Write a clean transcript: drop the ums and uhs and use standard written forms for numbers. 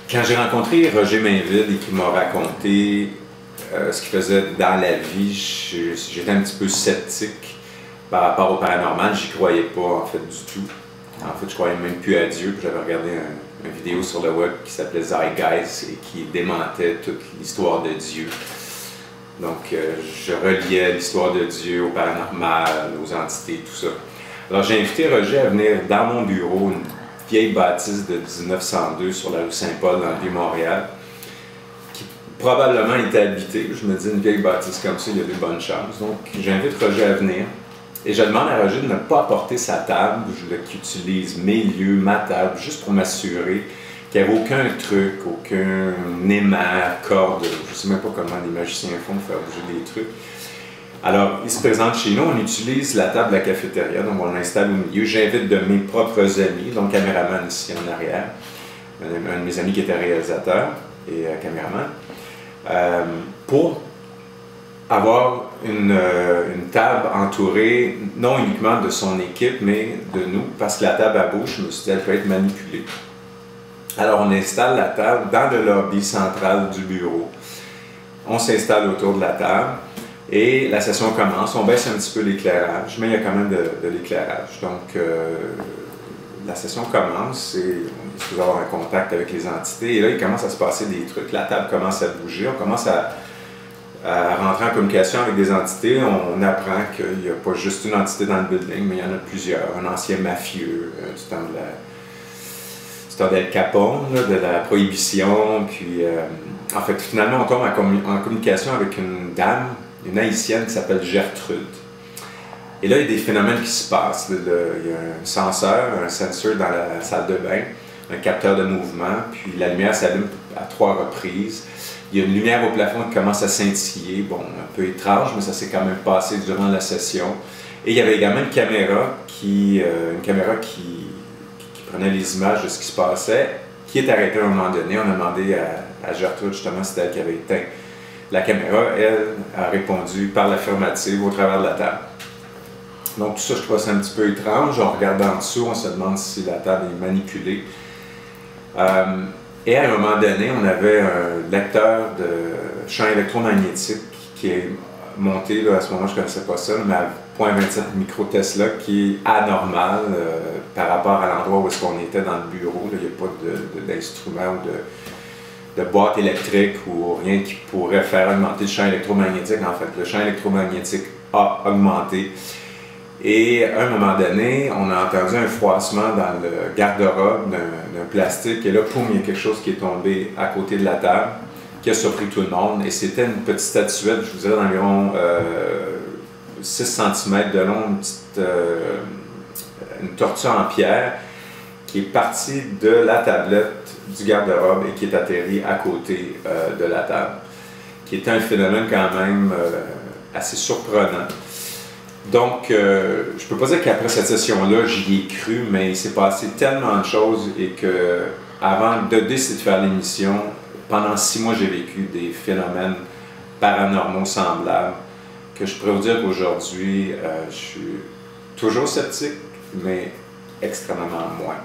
Quand j'ai rencontré Roger Mainville et qu'il m'a raconté ce qu'il faisait dans la vie, j'étais un petit peu sceptique par rapport au paranormal. J'y croyais pas en fait du tout. En fait, je croyais même plus à Dieu. J'avais regardé une vidéo sur le web qui s'appelait Zeitgeist et qui démentait toute l'histoire de Dieu. Donc, je reliais l'histoire de Dieu au paranormal, aux entités, tout ça. Alors, j'ai invité Roger à venir dans mon bureau, une vieille bâtisse de 1902 sur la rue Saint-Paul dans le Vieux-Montréal, qui probablement était habitée. Je me dis, une vieille bâtisse comme ça, il y a de bonnes chances. Donc, j'invite Roger à venir. Et je demande à Roger de ne pas apporter sa table, qu'il utilise mes lieux, ma table, juste pour m'assurer qu'il n'y avait aucun truc, aucun aimant, corde, je ne sais même pas comment les magiciens font pour faire bouger des trucs. Alors, il se présente chez nous, on utilise la table de la cafétéria, donc on l'installe au milieu. J'invite de mes propres amis, donc caméraman ici en arrière, un de mes amis qui était réalisateur et caméraman, pour avoir une table entourée, non uniquement de son équipe, mais de nous, parce que la table à bouche, je me suis dit, elle peut être manipulée. Alors, on installe la table dans le lobby central du bureau. On s'installe autour de la table et la session commence. On baisse un petit peu l'éclairage, mais il y a quand même de l'éclairage. Donc, la session commence et on est supposé avoir un contact avec les entités. Et là, il commence à se passer des trucs. La table commence à bouger, on commence à rentrer en communication avec des entités. On apprend qu'il n'y a pas juste une entité dans le building, mais il y en a plusieurs. Un ancien mafieux du temps de d'Al Capone, de la prohibition, puis en fait, finalement, on tombe en communication avec une dame, une haïtienne qui s'appelle Gertrude. Et là, il y a des phénomènes qui se passent. Il y a un sensor dans la salle de bain, un capteur de mouvement, puis la lumière s'allume à 3 reprises. Il y a une lumière au plafond qui commence à scintiller, bon, un peu étrange, mais ça s'est quand même passé durant la session. Et il y avait également une caméra qui prenait les images de ce qui se passait, qui est arrêtée à un moment donné. On a demandé à Gertrude, justement, c'était elle qui avait éteint la caméra. Elle a répondu par l'affirmative au travers de la table. Donc tout ça, je trouve ça un petit peu étrange. On regarde en dessous, on se demande si la table est manipulée. Et à un moment donné, on avait un lecteur de champ électromagnétique qui est monté, là, à ce moment je ne connaissais pas ça, mais à 0.27 micro-Tesla, qui est anormal par rapport à l'endroit où est-ce qu'on était dans le bureau. Là, il n'y a pas d'instrument ou de boîte électrique ou rien qui pourrait faire augmenter le champ électromagnétique. En fait, le champ électromagnétique a augmenté. Et à un moment donné, on a entendu un froissement dans le garde-robe d'un plastique. Et là, poum, il y a quelque chose qui est tombé à côté de la table, qui a surpris tout le monde. Et c'était une petite statuette, je vous dirais, d'environ 6 cm de long, une tortue en pierre, qui est partie de la tablette du garde-robe et qui est atterrie à côté de la table. Qui était un phénomène quand même assez surprenant. Donc, je ne peux pas dire qu'après cette session-là, j'y ai cru, mais il s'est passé tellement de choses et que, avant de décider de faire l'émission, pendant 6 mois, j'ai vécu des phénomènes paranormaux semblables que je pourrais vous dire qu'aujourd'hui, je suis toujours sceptique, mais extrêmement moins.